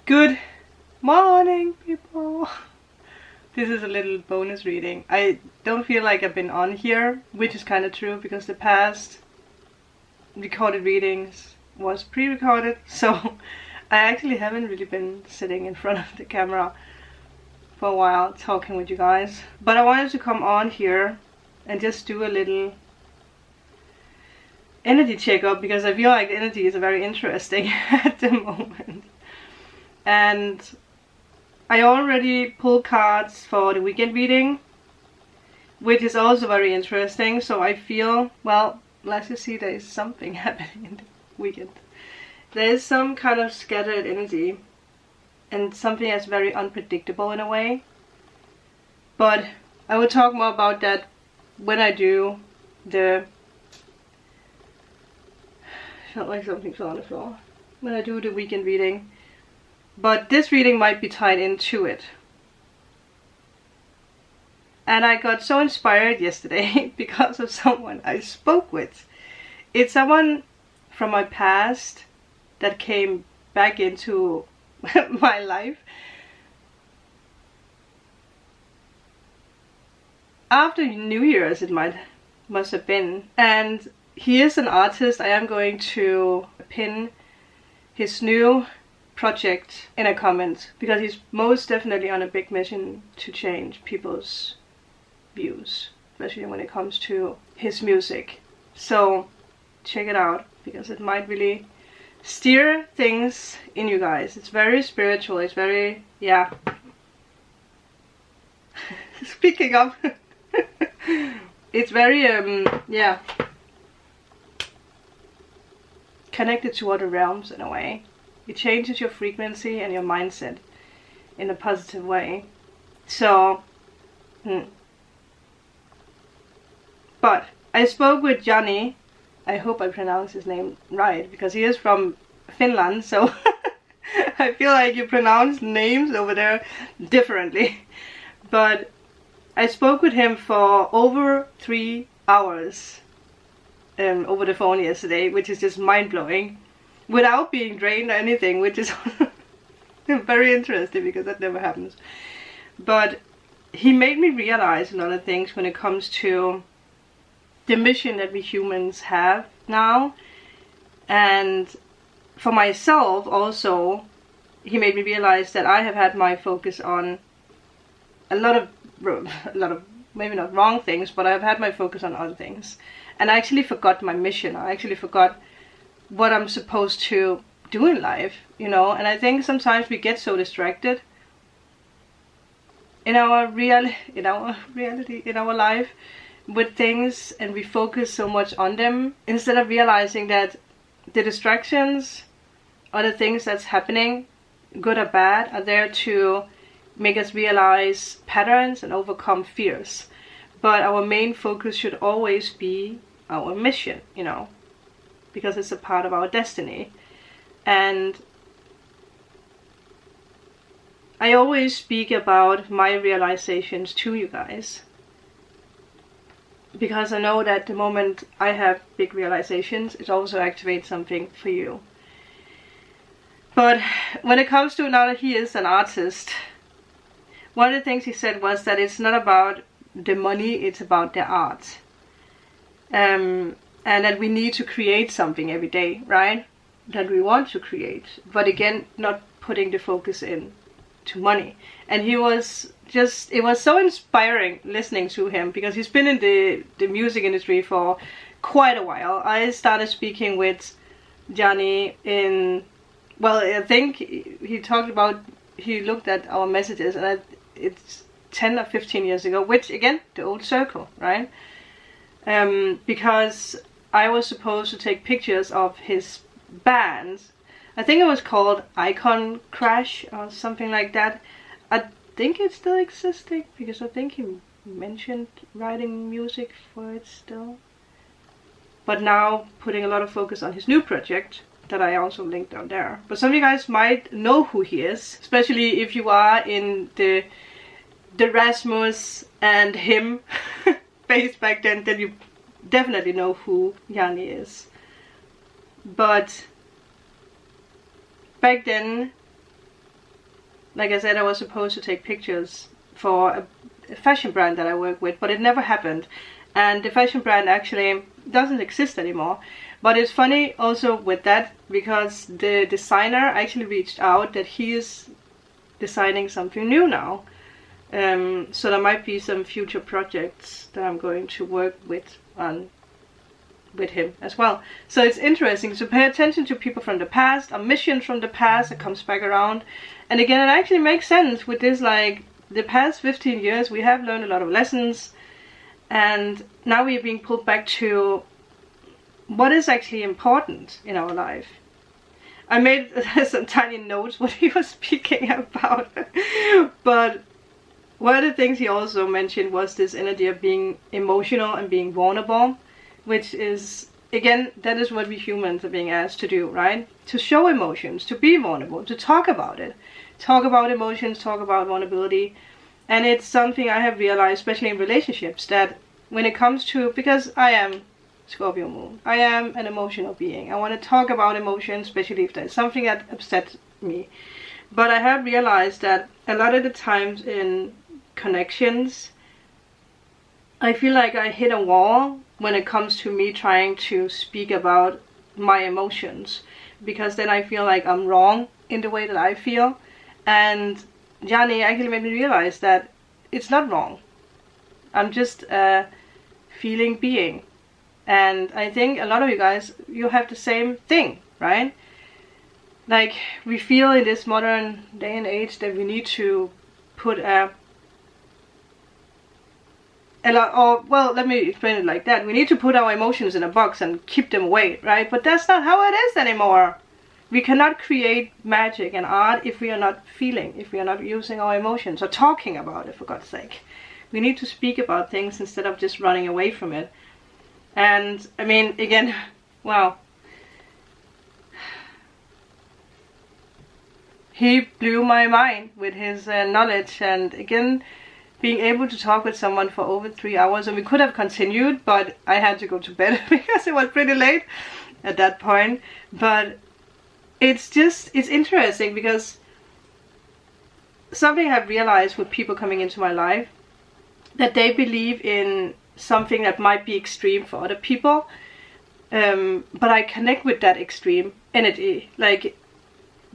Good morning, people. This is a little bonus reading. I don't feel like I've been on here, which is kind of true because the past recorded readings was pre-recorded, so I actually haven't really been sitting in front of the camera for a while talking with you guys. But I wanted to come on here and just do a little energy checkup because I feel like the energy is very interesting at the moment. And I already pulled cards for the weekend reading, which is also very interesting. So I feel, well, let's just see, there is something happening in the weekend. There is some kind of scattered energy and something that's very unpredictable in a way. But I will talk more about that when I do the... felt like something fell on the floor. When I do the weekend reading. But this reading might be tied into it. And I got so inspired yesterday because of someone I spoke with. It's someone from my past that came back into my life after New Year's, it must have been. And he is an artist. I am going to pin his new project in a comment because he's most definitely on a big mission to change people's views, especially when it comes to his music. So check it out because it might really steer things in you guys. It's very spiritual. It's very, yeah. Speaking of, it's very yeah, connected to other realms in a way. It changes your frequency and your mindset in a positive way. So, but I spoke with Johnny. I hope I pronounced his name right because he is from Finland. So I feel like you pronounce names over there differently. But I spoke with him for over 3 hours over the phone yesterday, which is just mind-blowing. Without being drained or anything, which is very interesting because that never happens. But he made me realize a lot of things when it comes to the mission that we humans have now. And for myself also, he made me realize that I have had my focus on a lot of maybe not wrong things, but I've had my focus on other things. And I actually forgot my mission. I actually forgot what I'm supposed to do in life, you know. And I think sometimes we get so distracted in our reality, in our life with things, and we focus so much on them instead of realizing that the distractions or the things that's happening, good or bad, are there to make us realize patterns and overcome fears. But our main focus should always be our mission, you know, because it's a part of our destiny. And I always speak about my realizations to you guys because I know that the moment I have big realizations, it also activates something for you. But when it comes to, now that he is an artist, one of the things he said was that it's not about the money, it's about the art. And that we need to create something every day, right? That we want to create. But again, not putting the focus in to money. And he was just, it was so inspiring listening to him because he's been in the music industry for quite a while. I started speaking with Johnny in, well, I think he talked about, he looked at our messages and it's 10 or 15 years ago, which again, the old circle, right? Because I was supposed to take pictures of his bands. I think it was called Icon Crash or something like that. I think it's still existing because I think he mentioned writing music for it still. But now putting a lot of focus on his new project that I also linked down there. But some of you guys might know who he is, especially if you are in the Rasmus and him phase back then you definitely know who Yanni is. But back then like I said, I was supposed to take pictures for a fashion brand that I work with, but it never happened. And the fashion brand actually doesn't exist anymore. But it's funny also with that, because the designer actually reached out that he is designing something new now. So there might be some future projects that I'm going to work with him as well. So it's interesting to pay attention to people from the past, a mission from the past that comes back around. And again, it actually makes sense with this, like the past 15 years we have learned a lot of lessons, and now we're being pulled back to what is actually important in our life. I made some tiny notes what he was speaking about, but one of the things he also mentioned was this energy of being emotional and being vulnerable, which is, again, that is what we humans are being asked to do, right? To show emotions, to be vulnerable, to talk about it. Talk about emotions, talk about vulnerability. And it's something I have realized, especially in relationships, that when it comes to, because I am Scorpio Moon, I am an emotional being. I want to talk about emotions, especially if there's something that upsets me. But I have realized that a lot of the times in connections, I feel like I hit a wall when it comes to me trying to speak about my emotions, because then I feel like I'm wrong in the way that I feel. And Johnny actually made me realize that it's not wrong. I'm just a feeling being. And I think a lot of you guys, you have the same thing, right? Like, we feel in this modern day and age that we need to put well, let me explain it like that. We need to put our emotions in a box and keep them away, right? But that's not how it is anymore. We cannot create magic and art if we are not feeling, if we are not using our emotions or talking about it, for God's sake. We need to speak about things instead of just running away from it. And I mean, again, wow. He blew my mind with his knowledge, and again, being able to talk with someone for over 3 hours, and we could have continued, but I had to go to bed because it was pretty late at that point. But it's interesting, because something I've realized with people coming into my life, that they believe in something that might be extreme for other people, but I connect with that extreme energy, like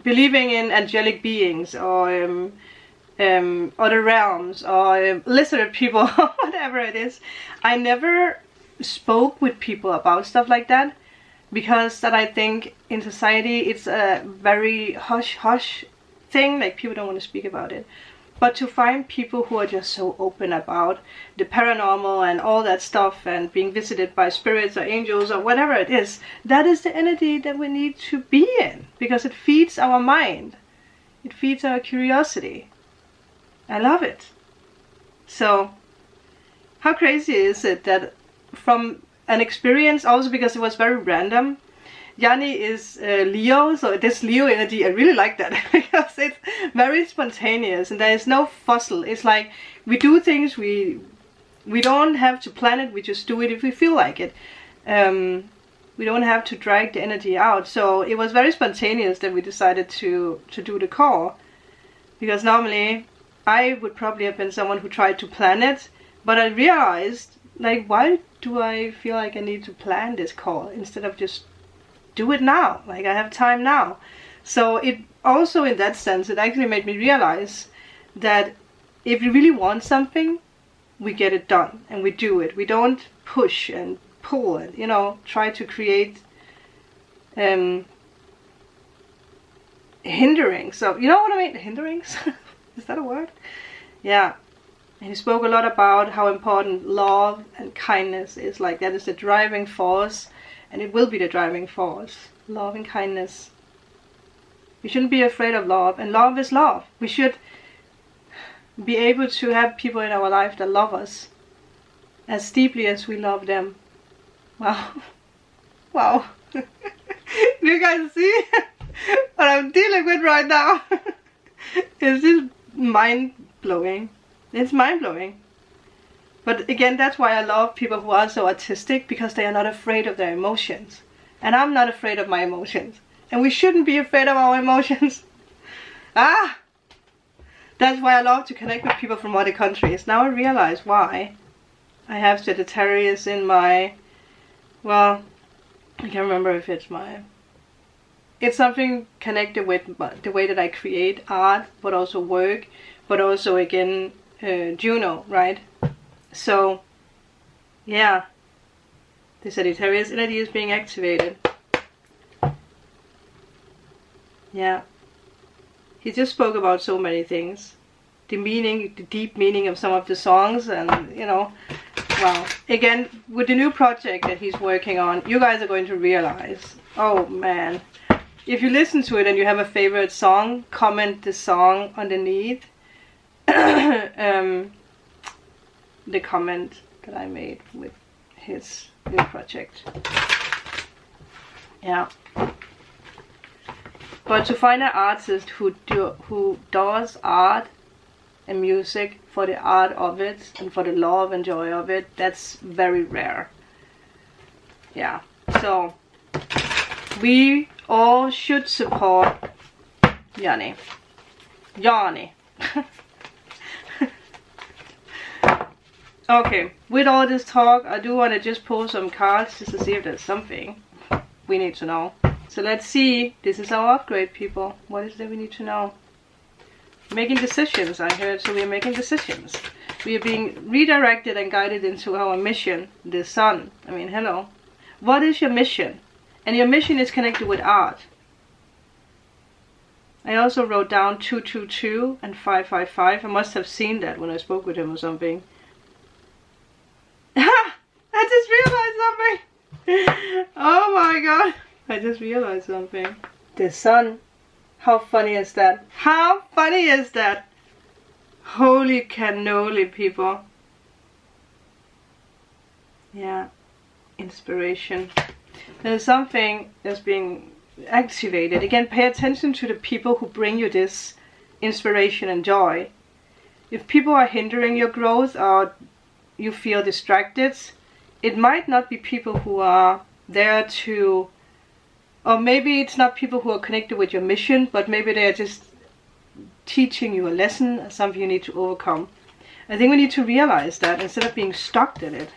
believing in angelic beings or other realms or lizard people, whatever it is. I never spoke with people about stuff like that, because that I think in society it's a very hush thing, like people don't want to speak about it. But to find people who are just so open about the paranormal and all that stuff, and being visited by spirits or angels or whatever it is, that is the energy that we need to be in, because it feeds our mind. It feeds our curiosity. I love it. So, how crazy is it that from an experience, also because it was very random, Yanni is Leo, so this Leo energy, I really like that because it's very spontaneous and there is no fussle. It's like we do things, we don't have to plan it, we just do it if we feel like it. We don't have to drag the energy out. So it was very spontaneous that we decided to do the call, because normally I would probably have been someone who tried to plan it, but I realized, like, why do I feel like I need to plan this call instead of just do it now? Like, I have time now. So it also, in that sense, it actually made me realize that if we really want something, we get it done and we do it. We don't push and pull and, you know, try to create hinderings. So, you know what I mean? Hinderings? Is that a word? Yeah. And he spoke a lot about how important love and kindness is. Like, that is the driving force, and it will be the driving force. Love and kindness. We shouldn't be afraid of love, and love is love. We should be able to have people in our life that love us as deeply as we love them. Wow. Wow. Do you guys see what I'm dealing with right now? It's just mind-blowing. It's mind-blowing. But again, that's why I love people who are so artistic, because they are not afraid of their emotions. And I'm not afraid of my emotions. And we shouldn't be afraid of our emotions. Ah! That's why I love to connect with people from other countries. Now I realize why. I have Sagittarius in my, well, I can't remember if it's my, it's something connected with the way that I create art, but also work, but also again Juno, right? So yeah, the Sagittarius energy is being activated. Yeah, he just spoke about so many things, the meaning, the deep meaning of some of the songs, and you know, wow. Again, with the new project that he's working on, you guys are going to realize, oh man, if you listen to it and you have a favorite song, comment the song underneath the comment that I made with his new project. Yeah. But to find an artist who does art and music for the art of it and for the love and joy of it, that's very rare. Yeah. So we all should support Yanni. Okay, with all this talk, I do want to just pull some cards just to see if there's something we need to know. So let's see. This is our upgrade, people. What is it we need to know? Making decisions, I heard. So we are making decisions. We are being redirected and guided into our mission, the sun. I mean, hello. What is your mission? And your mission is connected with art. I also wrote down 222 and 555. I must have seen that when I spoke with him or something. I just realized something. Oh my god. I just realized something. The sun. How funny is that? How funny is that? Holy cannoli, people. Yeah. Inspiration. There's something that's being activated. Again, pay attention to the people who bring you this inspiration and joy. If people are hindering your growth or you feel distracted, it might not be people who are there to, or maybe it's not people who are connected with your mission, but maybe they're just teaching you a lesson or something you need to overcome. I think we need to realize that instead of being stuck in it.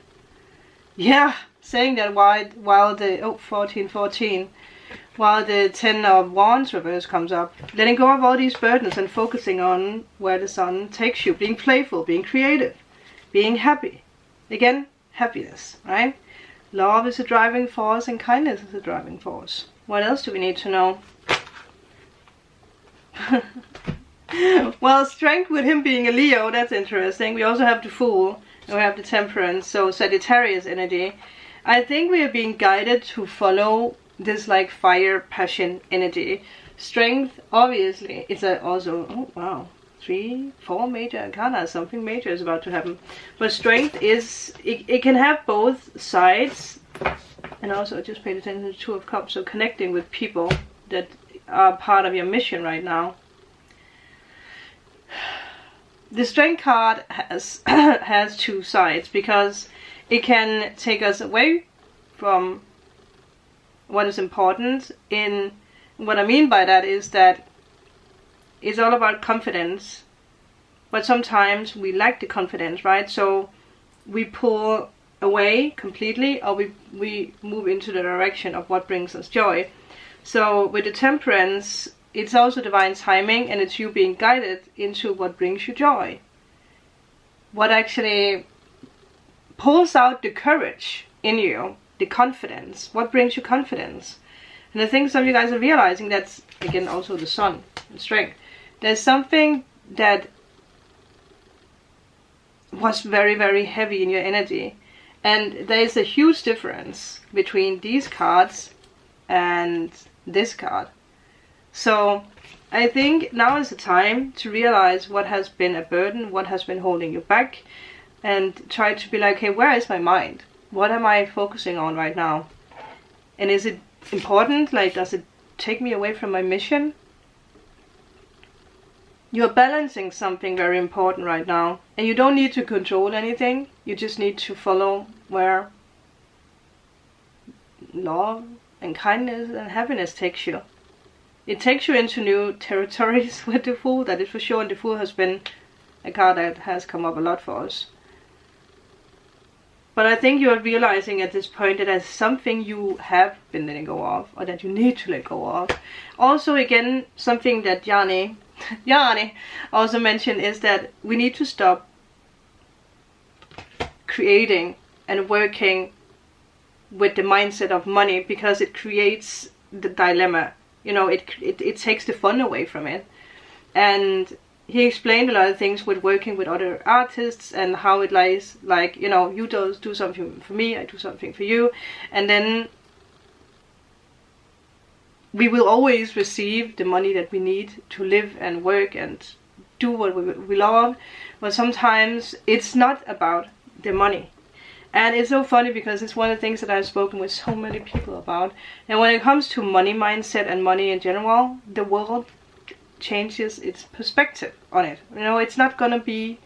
Yeah, saying that while the 1414, while the 10 of Wands reverse comes up, letting go of all these burdens and focusing on where the sun takes you, being playful, being creative, being happy. Again, happiness, right? Love is a driving force and kindness is a driving force. What else do we need to know? Well, strength with him being a Leo, that's interesting. We also have the Fool and we have the Temperance, so Sagittarius energy. I think we are being guided to follow this like fire, passion energy. Strength, obviously, it's also, oh wow, 3, 4 major arcana, something major is about to happen. But strength is, it can have both sides. And also just paid attention to the 2 of Cups, so connecting with people that are part of your mission right now. The Strength card has has 2 sides, because it can take us away from what is important. In what I mean by that is that it's all about confidence, but sometimes we lack the confidence, right? So we pull away completely, or we move into the direction of what brings us joy. So with the Temperance, it's also divine timing, and it's you being guided into what brings you joy, what actually pulls out the courage in you, the confidence, what brings you confidence. And I think some of you guys are realizing that's again also the sun and strength. There's something that was very, very heavy in your energy. And there is a huge difference between these cards and this card. So I think now is the time to realize what has been a burden, what has been holding you back, and try to be like, hey, where is my mind? What am I focusing on right now? And is it important? Like, does it take me away from my mission? You're balancing something very important right now. And you don't need to control anything. You just need to follow where love and kindness and happiness takes you. it takes you into new territories with the Fool, that is for sure, and the Fool has been a card that has come up a lot for us. But I think you are realizing at this point that there's something you have been letting go of, or that you need to let go of. Also, again, something that Jani also mentioned is that we need to stop creating and working with the mindset of money, because it creates the dilemma. You know, it takes the fun away from it. And he explained a lot of things with working with other artists and how it lies, like, you know, you do something for me, I do something for you, and then we will always receive the money that we need to live and work and do what we love. But sometimes it's not about the money. And it's so funny because it's one of the things that I've spoken with so many people about. And when it comes to money mindset and money in general, the world changes its perspective on it. You know, it's not gonna be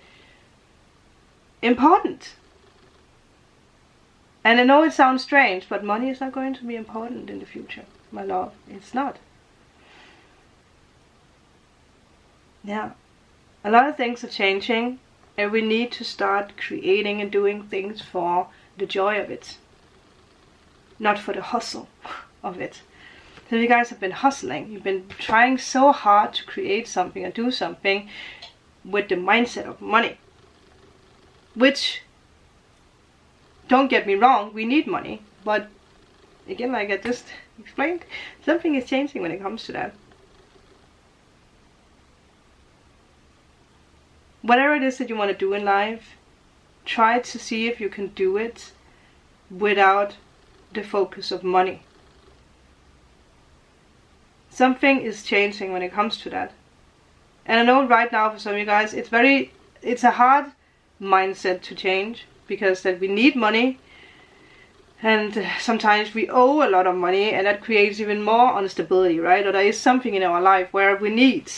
important. And I know it sounds strange, but money is not going to be important in the future, my love. It's not. Yeah. A lot of things are changing, and we need to start creating and doing things for the joy of it, not for the hustle of it. So you guys have been hustling, you've been trying so hard to create something or do something with the mindset of money. Which, don't get me wrong, we need money. But again, like I just explained, something is changing when it comes to that. Whatever it is that you want to do in life, try to see if you can do it without the focus of money. Something is changing when it comes to that. And I know right now for some of you guys, it's a hard mindset to change, because that we need money, and sometimes we owe a lot of money, and that creates even more instability, right? Or there is something in our life where we need,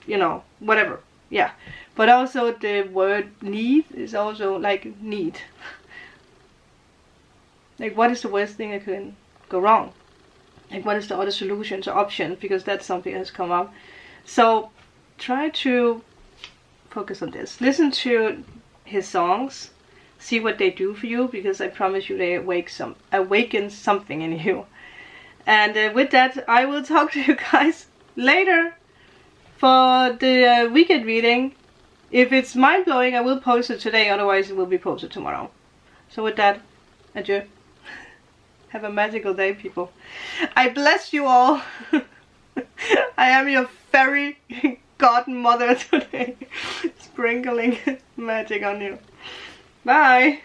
you know, whatever, yeah. But also the word need is also like need. Like, what is the worst thing that can go wrong? Like, what is the other solutions or options? Because that's something that has come up. So try to focus on this. Listen to his songs. See what they do for you, because I promise you they awaken something in you. And with that, I will talk to you guys later for the weekend reading. If it's mind-blowing, I will post it today. Otherwise, it will be posted tomorrow. So with that, adieu. Have a magical day, people. I bless you all. I am your fairy godmother today. Sprinkling magic on you. Bye.